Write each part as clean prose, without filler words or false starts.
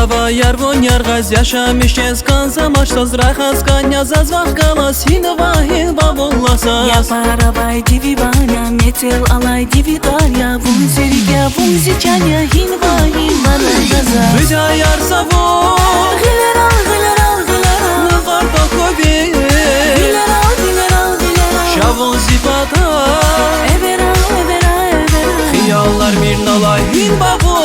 Hava yar von yar gaz yaşamış eskansa maçtaz rahas kanya zazvah kalas hinva bavollasa Ya parabay divi bana metel alay divi darya bun zeriga bun zicanya hinva gaza Hıca yar savo Gilera gilera Nıvar da kobi Gilera Şavon zibata Evera Hiyallar mirnalay hin bavo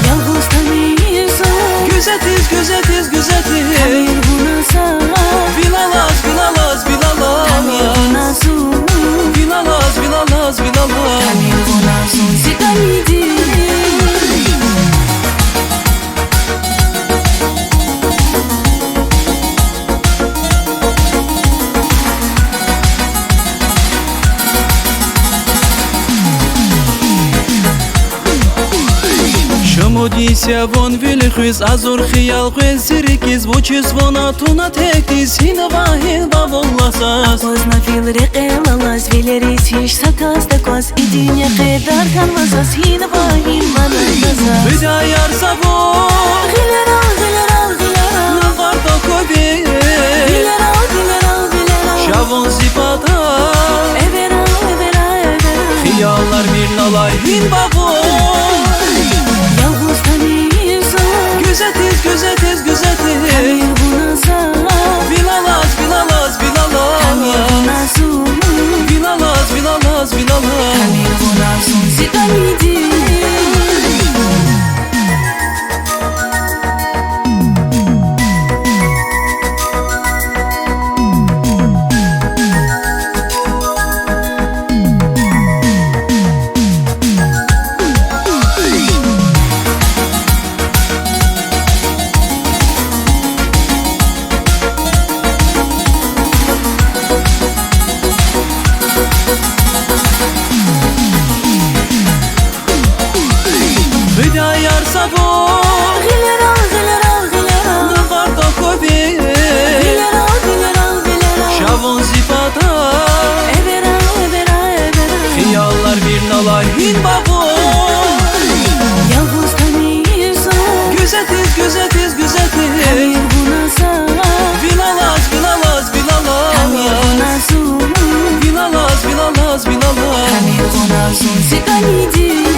Yalnız tanıysa Gözetiz Tamir buna sa Bilalaz Tamir buna su Tamir buna su Zikanidi Шамодися вон вилихвиз азур хиял хвиз сирикиз Вучиз вон атуна тектиз хинва волласас Позна фил рекелалас Велерис хиш сакас такос Идине кедар канвасас Hinva gaza Hıca yar savo Gilera Nıvar da kobi Gilera Şavon zibata Evera Hiyallar mirnalay hin bavo Yalnız tanıysa Gözetiz Tamir buna sa Bilalaz Tamir buna su Tamir buna su Zikanidi Hıca yar savo Gilera Nıvar da kobi Gilera Şavon zibata Evera Hiyallar mirnalay hin bavo Yalnız tanıysa Gözetiz Tamir buna sa Bilalaz Tamir buna su Bilalaz Tamir buna su Zikanidi